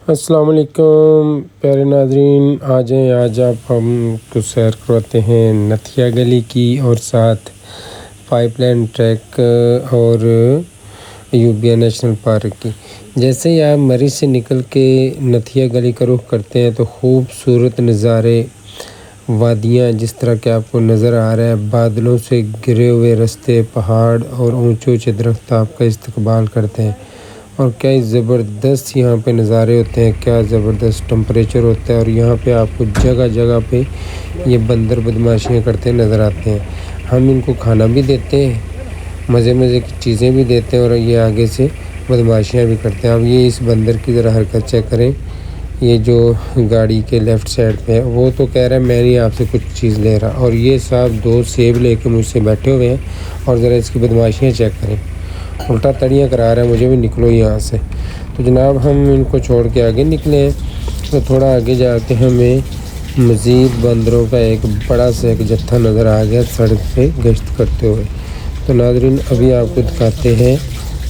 السلام علیکم پیارے ناظرین، آج آپ ہم کو سیر کرواتے ہیں نتھیا گلی کی اور ساتھ پائپ لائن ٹریک اور یوبیا نیشنل پارک کی۔ جیسے ہی آپ مری سے نکل کے نتھیا گلی کا رخ کرتے ہیں تو خوبصورت نظارے، وادیاں جس طرح کہ آپ کو نظر آ رہا ہے، بادلوں سے گھرے ہوئے رستے، پہاڑ اور اونچے اونچے درخت آپ کا استقبال کرتے ہیں، اور کیا زبردست یہاں پہ نظارے ہوتے ہیں، کیا زبردست ٹمپریچر ہوتا ہے، اور یہاں پہ آپ کو جگہ جگہ پہ یہ بندر بدماشیاں کرتے نظر آتے ہیں۔ ہم ان کو کھانا بھی دیتے ہیں، مزے کی چیزیں بھی دیتے ہیں، اور یہ آگے سے بدماشیاں بھی کرتے ہیں۔ اب یہ اس بندر کی ذرا حرکت چیک کریں، یہ جو گاڑی کے لیفٹ سائڈ پہ ہے، وہ تو کہہ رہا ہے میں نہیں آپ سے کچھ چیز لے رہا، اور یہ صاحب 2 سیب لے کے مجھ سے بیٹھے ہوئے ہیں، اور ذرا اس کی بدماشیاں چیک کریں، الٹا تڑیاں کرا رہا ہے مجھے بھی، نکلو یہاں سے۔ تو جناب ہم ان کو چھوڑ کے آگے نکلے ہیں، تو تھوڑا آگے جا کے ہمیں مزید بندروں کا ایک بڑا سا ایک جتھا نظر آ گیا سڑک پہ گشت کرتے ہوئے۔ تو ناظرین ابھی آپ کو دکھاتے ہیں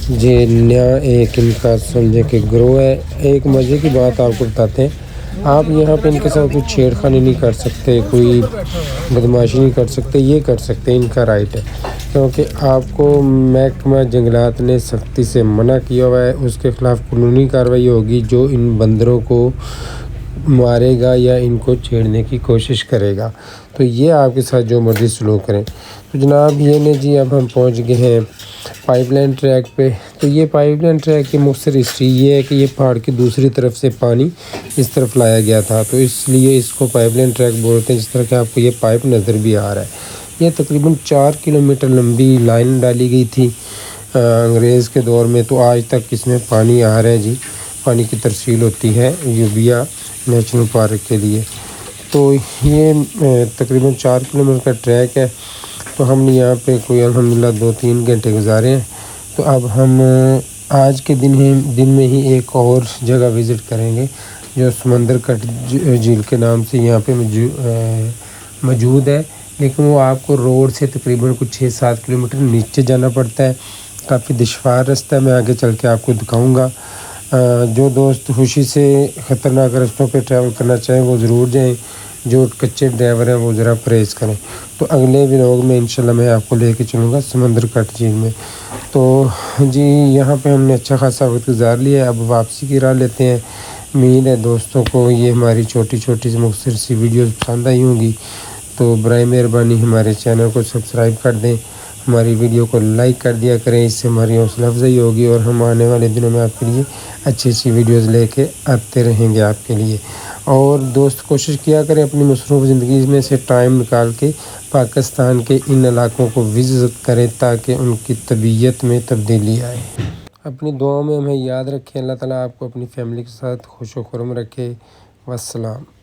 یہ نیا ایک ان کا سمجھے کہ گروہ ہے۔ ایک مزے کی بات آپ کو بتاتے ہیں، آپ یہاں پہ ان کے ساتھ کوئی چھیڑ خانی نہیں کر سکتے، کوئی بدماشی نہیں کر سکتے، یہ کر سکتے ان کا رائٹ ہے، کیونکہ آپ کو محکمہ جنگلات نے سختی سے منع کیا ہوا ہے، اس کے خلاف قانونی کارروائی ہوگی جو ان بندروں کو مارے گا یا ان کو چھیڑنے کی کوشش کرے گا۔ تو یہ آپ کے ساتھ جو مرضی سلوک کریں۔ تو جناب یہ نے جی اب ہم پہنچ گئے ہیں پائپ لائن ٹریک پہ۔ تو یہ پائپ لائن ٹریک کی مختصر ہسٹری یہ ہے کہ یہ پہاڑ کی دوسری طرف سے پانی اس طرف لایا گیا تھا، تو اس لیے اس کو پائپ لائن ٹریک بولتے ہیں، جس طرح کہ آپ کو یہ پائپ نظر بھی آ رہا ہے۔ یہ تقریباً 4 کلومیٹر لمبی لائن ڈالی گئی تھی انگریز کے دور میں، تو آج تک اس میں پانی آ رہا ہے جی، پانی کی ترسیل ہوتی ہے یوبیا نیشنل پارک کے لیے۔ تو یہ تقریباً 4 کلومیٹر کا ٹریک ہے، تو ہم نے یہاں پہ کوئی الحمدللہ 2-3 گھنٹے گزارے ہیں۔ تو اب ہم آج کے دن میں ہی ایک اور جگہ وزٹ کریں گے جو سمندر کٹ جھیل کے نام سے یہاں پہ موجود ہے، لیکن وہ آپ کو روڈ سے تقریباً کچھ 6-7 کلومیٹر نیچے جانا پڑتا ہے، کافی دشوار رستہ ہے، میں آگے چل کے آپ کو دکھاؤں گا۔ جو دوست خوشی سے خطرناک رستوں پہ ٹریول کرنا چاہیں وہ ضرور جائیں، جو کچے ڈرائیور ہیں وہ ذرا پرہیز کریں۔ تو اگلے ولاگ میں انشاءاللہ میں آپ کو لے کے چلوں گا سمندر کٹ جھیل میں۔ تو جی یہاں پہ ہم نے اچھا خاصا وقت گزار لیا ہے، اب واپسی کی راہ لیتے ہیں۔ امید ہے دوستوں کو یہ ہماری چھوٹی سی مختصر سی ویڈیوز پسند آئی ہوں گی، تو برائے مہربانی ہمارے چینل کو سبسکرائب کر دیں، ہماری ویڈیو کو لائک کر دیا کریں، اس سے ہماری حوصلہ افزائی ہوگی، اور ہم آنے والے دنوں میں آپ کے لیے اچھی ویڈیوز لے کے آتے رہیں گے آپ کے لیے۔ اور دوست کوشش کیا کریں اپنی مصروف زندگی میں سے ٹائم نکال کے پاکستان کے ان علاقوں کو وزٹ کریں تاکہ ان کی طبیعت میں تبدیلی آئے۔ اپنی دعاؤں میں ہمیں یاد رکھیں۔ اللہ تعالیٰ آپ کو اپنی فیملی کے ساتھ خوش و خرم رکھے۔ والسلام۔